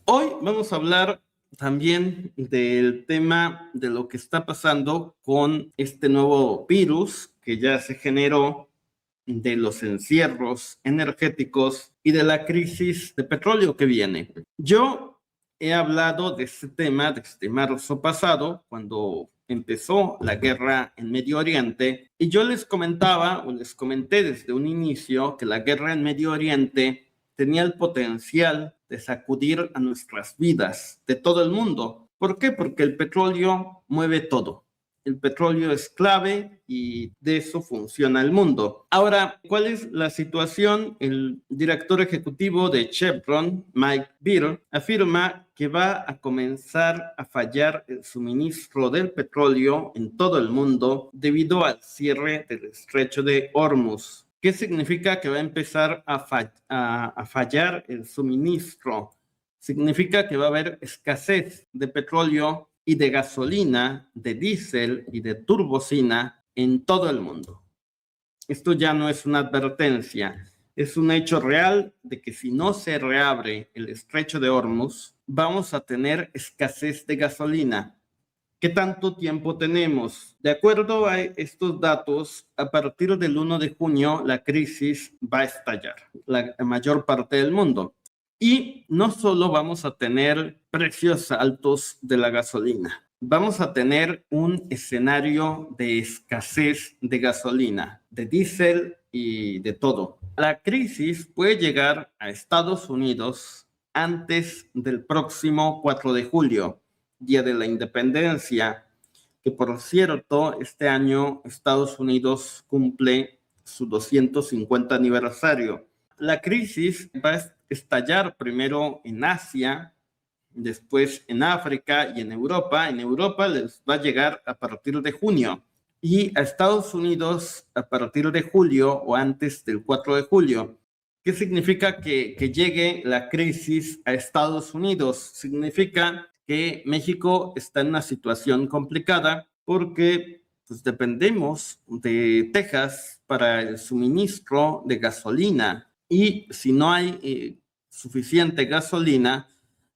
Hoy vamos a hablar también del tema de lo que está pasando con este nuevo virus que ya se generó, de los encierros energéticos y de la crisis de petróleo que viene. Yo he hablado de este tema desde marzo pasado, cuando empezó la guerra en Medio Oriente, y yo les comentaba, o les comenté desde un inicio, que la guerra en Medio Oriente tenía el potencial de sacudir a nuestras vidas de todo el mundo. ¿Por qué? Porque el petróleo mueve todo. El petróleo es clave y de eso funciona el mundo. Ahora, ¿cuál es la situación? El director ejecutivo de Chevron, Mike Beer, afirma que va a comenzar a fallar el suministro del petróleo en todo el mundo debido al cierre del estrecho de Hormuz. ¿Qué significa que va a empezar a fallar el suministro? Significa que va a haber escasez de petróleo y de gasolina, de diésel y de turbocina en todo el mundo. Esto ya no es una advertencia, es un hecho real de que si no se reabre el estrecho de Hormuz, vamos a tener escasez de gasolina. ¿Qué tanto tiempo tenemos? De acuerdo a estos datos, a partir del 1 de junio la crisis va a estallar, la mayor parte del mundo. Y no solo vamos a tener precios altos de la gasolina, vamos a tener un escenario de escasez de gasolina, de diésel y de todo. La crisis puede llegar a Estados Unidos antes del próximo 4 de julio, Día de la Independencia, que por cierto, este año Estados Unidos cumple su 250 aniversario. La crisis va a estallar primero en Asia, después en África y en Europa. En Europa les va a llegar a partir de junio y a Estados Unidos a partir de julio o antes del 4 de julio. ¿Qué significa que llegue la crisis a Estados Unidos? Significa que México está en una situación complicada porque pues, dependemos de Texas para el suministro de gasolina, y si no hay suficiente gasolina,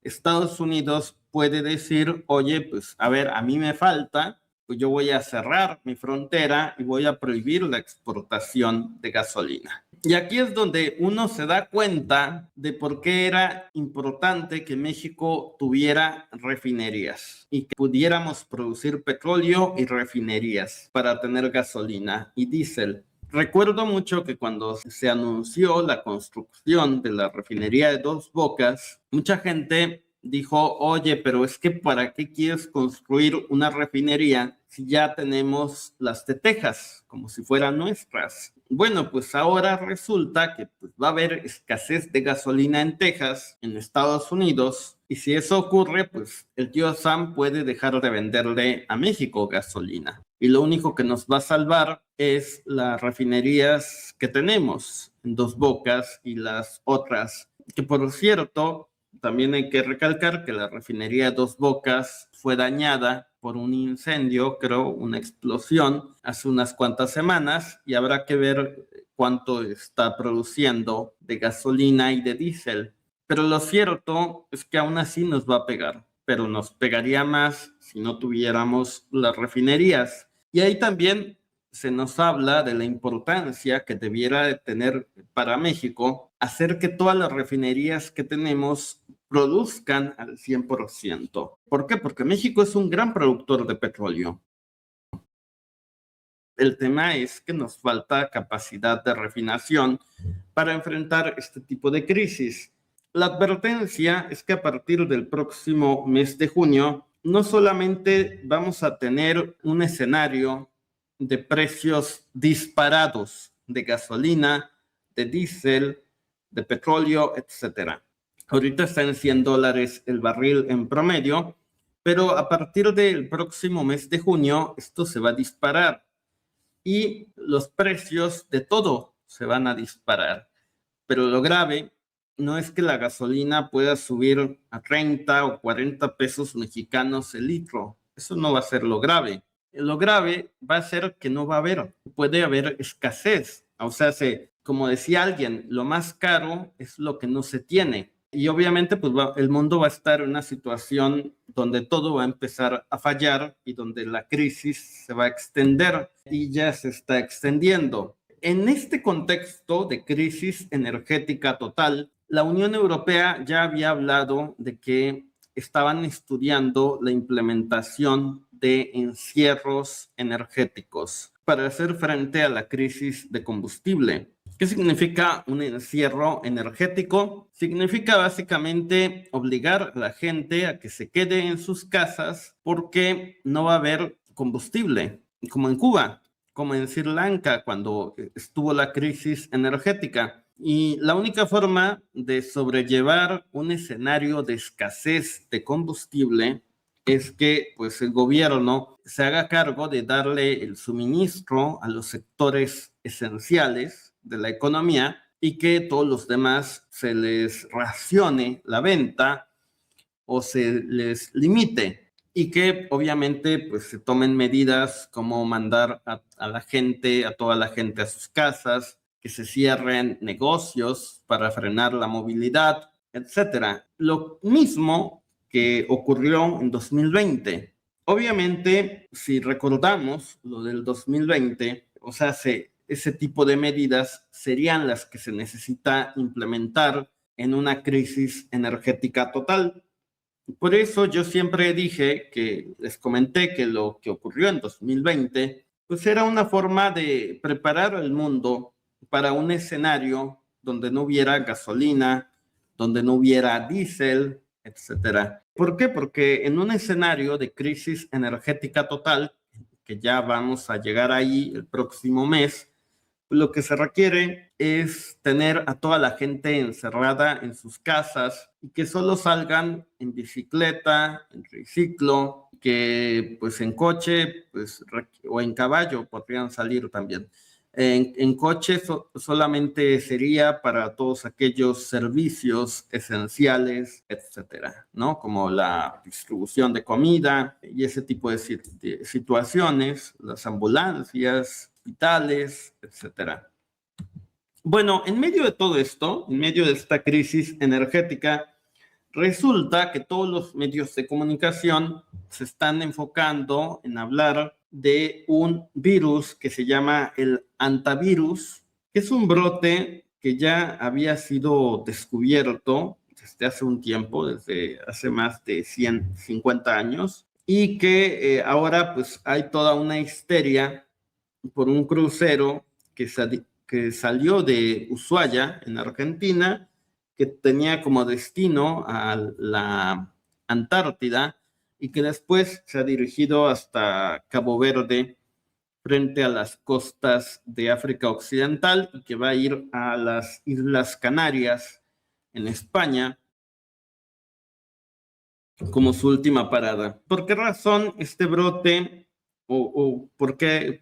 Estados Unidos puede decir, oye, pues a ver, a mí me falta, pues yo voy a cerrar mi frontera y voy a prohibir la exportación de gasolina. Y aquí es donde uno se da cuenta de por qué era importante que México tuviera refinerías y que pudiéramos producir petróleo y refinerías para tener gasolina y diésel. Recuerdo mucho que cuando se anunció la construcción de la refinería de Dos Bocas, mucha gente dijo, oye, pero es que ¿para qué quieres construir una refinería si ya tenemos las de Texas, como si fueran nuestras? Bueno, pues ahora resulta que pues, va a haber escasez de gasolina en Texas, en Estados Unidos, y si eso ocurre, pues el tío Sam puede dejar de venderle a México gasolina. Y lo único que nos va a salvar es las refinerías que tenemos en Dos Bocas y las otras, que por cierto, también hay que recalcar que la refinería Dos Bocas fue dañada por un incendio, creo, una explosión hace unas cuantas semanas, y habrá que ver cuánto está produciendo de gasolina y de diésel. Pero lo cierto es que aún así nos va a pegar, pero nos pegaría más si no tuviéramos las refinerías. Y ahí también se nos habla de la importancia que debiera de tener para México hacer que todas las refinerías que tenemos produzcan al 100%. ¿Por qué? Porque México es un gran productor de petróleo. El tema es que nos falta capacidad de refinación para enfrentar este tipo de crisis. La advertencia es que a partir del próximo mes de junio, no solamente vamos a tener un escenario de precios disparados de gasolina, de diésel, de petróleo, etcétera. Ahorita está en $100 el barril en promedio, pero a partir del próximo mes de junio esto se va a disparar y los precios de todo se van a disparar. Pero lo grave no es que la gasolina pueda subir a 30 o 40 pesos mexicanos el litro. Eso no va a ser lo grave. Lo grave va a ser que no va a haber, puede haber escasez. O sea, como decía alguien, lo más caro es lo que no se tiene. y obviamente pues el mundo va a estar en una situación donde todo va a empezar a fallar y donde la crisis se va a extender y ya se está extendiendo. En este contexto de crisis energética total, la Unión Europea ya había hablado de que estaban estudiando la implementación de encierros energéticos para hacer frente a la crisis de combustible. ¿Qué significa un encierro energético? Significa básicamente obligar a la gente a que se quede en sus casas porque no va a haber combustible, como en Cuba, como en Sri Lanka cuando estuvo la crisis energética. Y la única forma de sobrellevar un escenario de escasez de combustible es que pues, el gobierno se haga cargo de darle el suministro a los sectores esenciales de la economía y que todos los demás se les racione la venta o se les limite y que obviamente pues se tomen medidas como mandar a la gente, a toda la gente a sus casas, que se cierren negocios para frenar la movilidad, etcétera. Lo mismo que ocurrió en 2020. Obviamente, si recordamos lo del 2020, o sea, ese tipo de medidas serían las que se necesita implementar en una crisis energética total. Por eso yo siempre dije que les comenté que lo que ocurrió en 2020 pues era una forma de preparar al mundo para un escenario donde no hubiera gasolina, donde no hubiera diésel, etcétera. ¿Por qué? Porque en un escenario de crisis energética total, que ya vamos a llegar ahí el próximo mes, lo que se requiere es tener a toda la gente encerrada en sus casas y que solo salgan en bicicleta, en triciclo, que pues en coche pues, o en caballo podrían salir también. En coche solamente sería para todos aquellos servicios esenciales, etcétera, ¿no? Como la distribución de comida y ese tipo de situaciones, las ambulancias, hospitales, etcétera. Bueno, en medio de todo esto, en medio de esta crisis energética, resulta que todos los medios de comunicación se están enfocando en hablar de un virus que se llama el hantavirus, que es un brote que ya había sido descubierto desde hace un tiempo, desde hace más de 150 años, y que ahora pues hay toda una histeria por un crucero que salió de Ushuaia, en Argentina, que tenía como destino a la Antártida y que después se ha dirigido hasta Cabo Verde, frente a las costas de África Occidental, y que va a ir a las Islas Canarias, en España, como su última parada. ¿Por qué razón este brote o por qué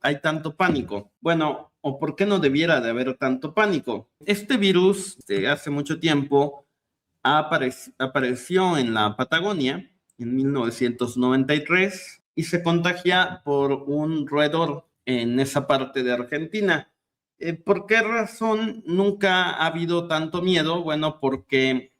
hay tanto pánico? Bueno, o por qué no debiera de haber tanto pánico. Este virus de hace mucho tiempo apareció en la Patagonia en 1993 y se contagia por un roedor en esa parte de Argentina. ¿Por qué razón nunca ha habido tanto miedo? Bueno, porque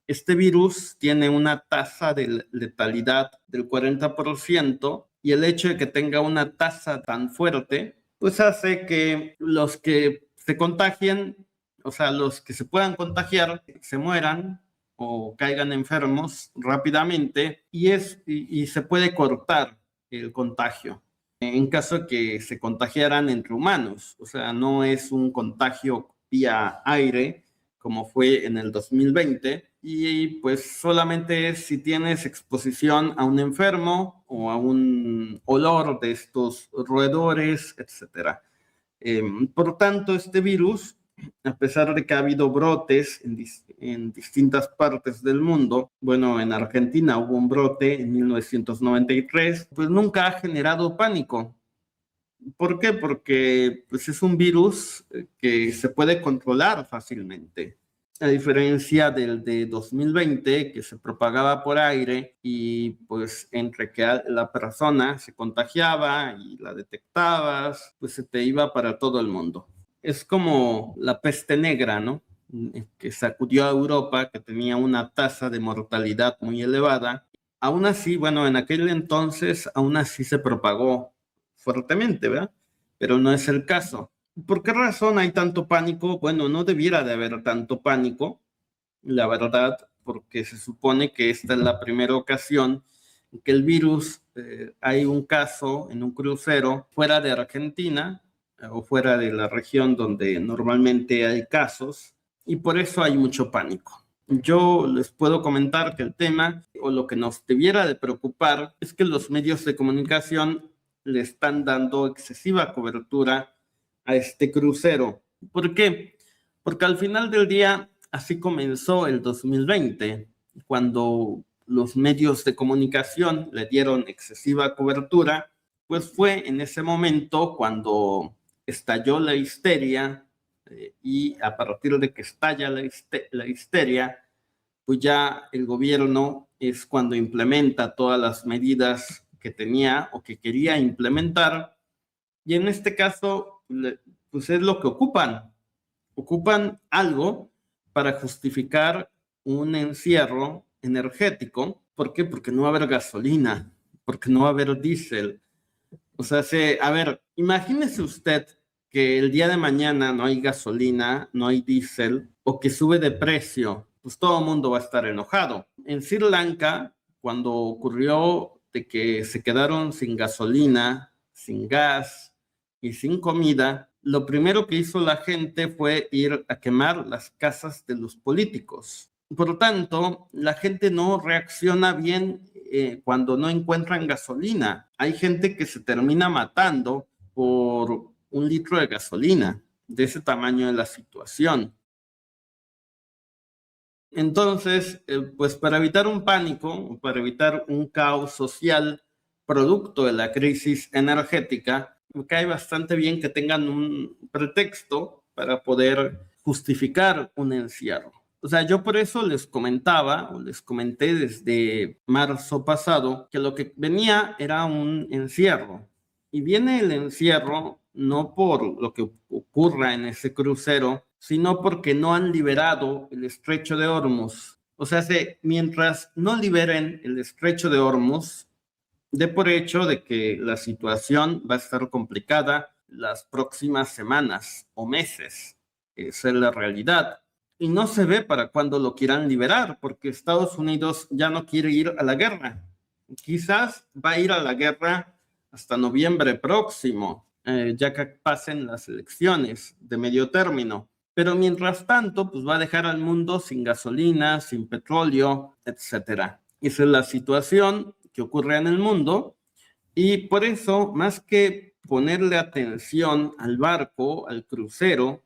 este virus tiene una tasa de letalidad del 40% y el hecho de que tenga una tasa tan fuerte, pues hace que los que se contagien, o sea, los que se puedan contagiar, se mueran o caigan enfermos rápidamente y se puede cortar el contagio en caso de que se contagiaran entre humanos. O sea, no es un contagio vía aire como fue en el 2020 y pues solamente es si tienes exposición a un enfermo o a un olor de estos roedores, etcétera. Por tanto, este virus, a pesar de que ha habido brotes en distintas partes del mundo, bueno, en Argentina hubo un brote en 1993, pues nunca ha generado pánico. ¿Por qué? Porque pues, es un virus que se puede controlar fácilmente. A diferencia del de 2020, que se propagaba por aire y pues entre que la persona se contagiaba y la detectabas, pues se te iba para todo el mundo. Es como la peste negra, ¿no? que sacudió a Europa, que tenía una tasa de mortalidad muy elevada. Aún así, bueno, en aquel entonces, aún así se propagó fuertemente, ¿verdad? Pero no es el caso. ¿Por qué razón hay tanto pánico? Bueno, no debiera de haber tanto pánico, la verdad, porque se supone que esta es la primera ocasión en que el virus, hay un caso en un crucero fuera de Argentina o fuera de la región donde normalmente hay casos, y por eso hay mucho pánico. Yo les puedo comentar que el tema o lo que nos debiera de preocupar es que los medios de comunicación le están dando excesiva cobertura a este crucero. ¿Por qué? Porque al final del día, así comenzó el 2020, cuando los medios de comunicación le dieron excesiva cobertura, pues fue en ese momento cuando estalló la histeria, y a partir de que estalla la histeria, pues ya el gobierno es cuando implementa todas las medidas que tenía o que quería implementar, y en este caso, pues es lo que ocupan algo para justificar un encierro energético. ¿Por qué? Porque no va a haber gasolina, porque no va a haber diésel. O sea, a ver, imagínese usted que el día de mañana no hay gasolina, no hay diésel, o que sube de precio, pues todo el mundo va a estar enojado. En Sri Lanka, cuando ocurrió de que se quedaron sin gasolina, sin gas y sin comida, lo primero que hizo la gente fue ir a quemar las casas de los políticos. Por lo tanto, la gente no reacciona bien cuando no encuentran gasolina. Hay gente que se termina matando por un litro de gasolina. De ese tamaño de la situación. Entonces, pues para evitar un pánico, para evitar un caos social producto de la crisis energética, me cae bastante bien que tengan un pretexto para poder justificar un encierro. O sea, yo por eso les comentaba, o les comenté desde marzo pasado, que lo que venía era un encierro. Y viene el encierro no por lo que ocurra en ese crucero, sino porque no han liberado el estrecho de Hormuz. O sea, mientras no liberen el estrecho de Hormuz, de por hecho de que la situación va a estar complicada las próximas semanas o meses. Esa es la realidad. Y no se ve para cuándo lo quieran liberar, porque Estados Unidos ya no quiere ir a la guerra. Quizás va a ir a la guerra hasta noviembre próximo, ya que pasen las elecciones de medio término. Pero mientras tanto, pues va a dejar al mundo sin gasolina, sin petróleo, etcétera. Esa es la situación que ocurre en el mundo, y por eso, más que ponerle atención al barco, al crucero,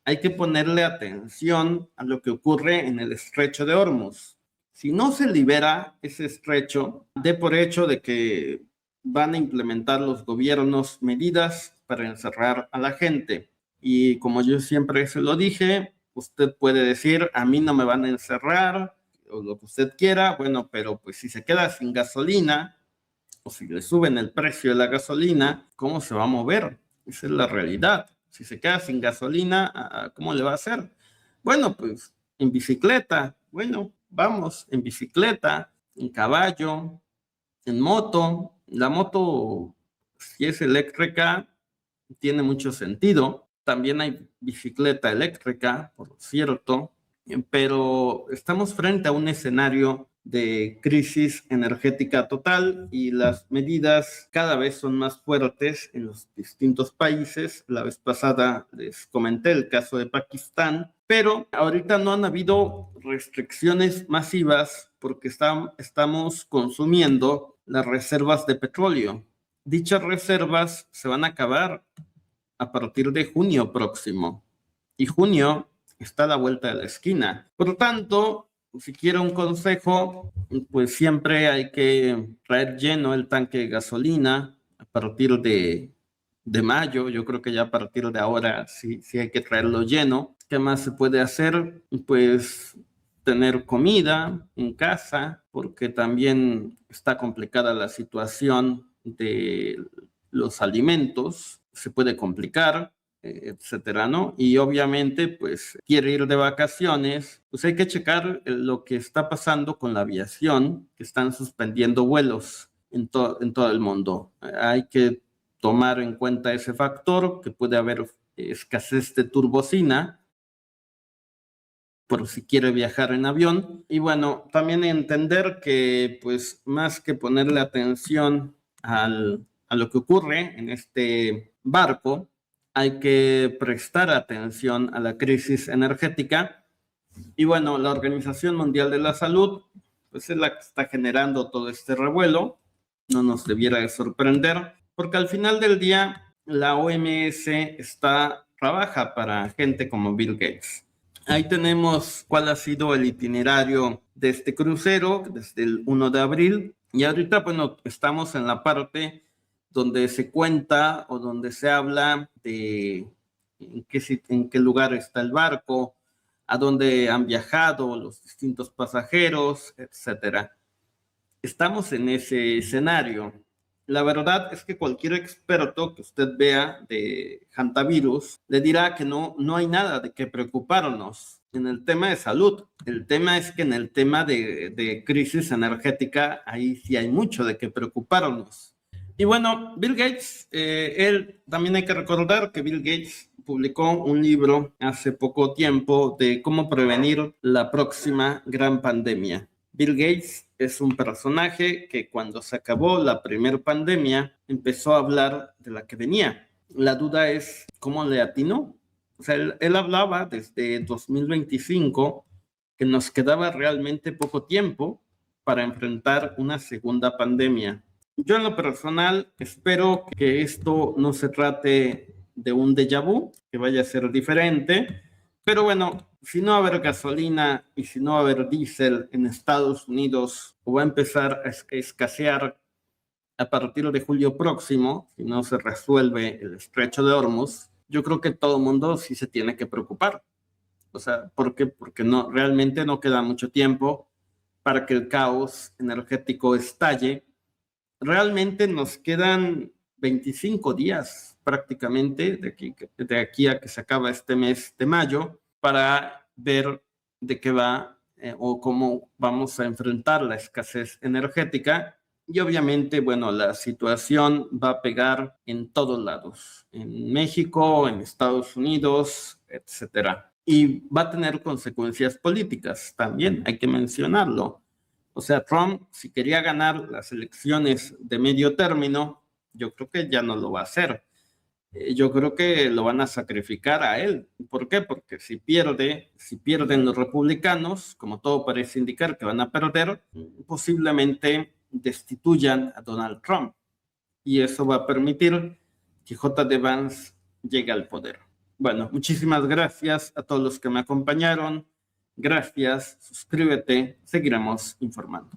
hay que ponerle atención a lo que ocurre en el estrecho de Hormuz. Si no se libera ese estrecho, de por hecho de que van a implementar los gobiernos medidas para encerrar a la gente. Y como yo siempre se lo dije, usted puede decir, a mí no me van a encerrar, o lo que usted quiera, bueno, pero pues si se queda sin gasolina, o si le suben el precio de la gasolina, ¿cómo se va a mover? Esa es la realidad. Si se queda sin gasolina, ¿cómo le va a hacer? Bueno, pues en bicicleta. Bueno, vamos en bicicleta, en caballo, en moto. La moto, si es eléctrica, tiene mucho sentido. También hay bicicleta eléctrica, por cierto, pero estamos frente a un escenario de crisis energética total y las medidas cada vez son más fuertes en los distintos países. La vez pasada les comenté el caso de Pakistán, pero ahorita no han habido restricciones masivas porque estamos consumiendo las reservas de petróleo. Dichas reservas se van a acabar a partir de junio próximo, y junio está a la vuelta de la esquina. Por lo tanto, si quiero un consejo, pues siempre hay que traer lleno el tanque de gasolina a partir de mayo. Yo creo que ya a partir de ahora sí hay que traerlo lleno. ¿Qué más se puede hacer? Pues tener comida en casa, porque también está complicada la situación de los alimentos, se puede complicar. etcétera, ¿no? Y obviamente, pues, quiere ir de vacaciones, pues hay que checar lo que está pasando con la aviación, que están suspendiendo vuelos en todo el mundo. Hay que tomar en cuenta ese factor, que puede haber escasez de turbocina, por si quiere viajar en avión. Y bueno, también entender que, pues, más que ponerle atención a lo que ocurre en este barco, hay que prestar atención a la crisis energética. Y bueno, la Organización Mundial de la Salud, pues es la que está generando todo este revuelo. No nos debiera de sorprender, porque al final del día la OMS trabaja para gente como Bill Gates. Ahí tenemos cuál ha sido el itinerario de este crucero desde el 1 de abril. Y ahorita, bueno, estamos en la parte donde se cuenta o donde se habla de en qué lugar está el barco, a dónde han viajado los distintos pasajeros, etcétera. Estamos en ese escenario. La verdad es que cualquier experto que usted vea de hantavirus le dirá que no hay nada de qué preocuparnos en el tema de salud. El tema es que en el tema de crisis energética, ahí sí hay mucho de qué preocuparnos. Y bueno, Bill Gates, él también hay que recordar que Bill Gates publicó un libro hace poco tiempo de cómo prevenir la próxima gran pandemia. Bill Gates es un personaje que cuando se acabó la primera pandemia empezó a hablar de la que venía. La duda es cómo le atinó. O sea, él hablaba desde 2025 que nos quedaba realmente poco tiempo para enfrentar una segunda pandemia. Yo en lo personal espero que esto no se trate de un déjà vu, que vaya a ser diferente, pero bueno, si no va a haber gasolina y si no va a haber diésel en Estados Unidos, o va a empezar a escasear a partir de julio próximo, si no se resuelve el estrecho de Hormuz, yo creo que todo el mundo sí se tiene que preocupar. O sea, ¿por qué? Porque no, realmente no queda mucho tiempo para que el caos energético estalle. Realmente nos quedan 25 días prácticamente de aquí a que se acaba este mes de mayo para ver de qué va o cómo vamos a enfrentar la escasez energética. Y obviamente, bueno, la situación va a pegar en todos lados, en México, en Estados Unidos, etcétera. Y va a tener consecuencias políticas también, hay que mencionarlo. O sea, Trump, si quería ganar las elecciones de medio término, yo creo que ya no lo va a hacer. Yo creo que lo van a sacrificar a él. ¿Por qué? Porque si pierden los republicanos, como todo parece indicar que van a perder, posiblemente destituyan a Donald Trump. Y eso va a permitir que J.D. Vance llegue al poder. Bueno, muchísimas gracias a todos los que me acompañaron. Gracias, suscríbete, seguiremos informando.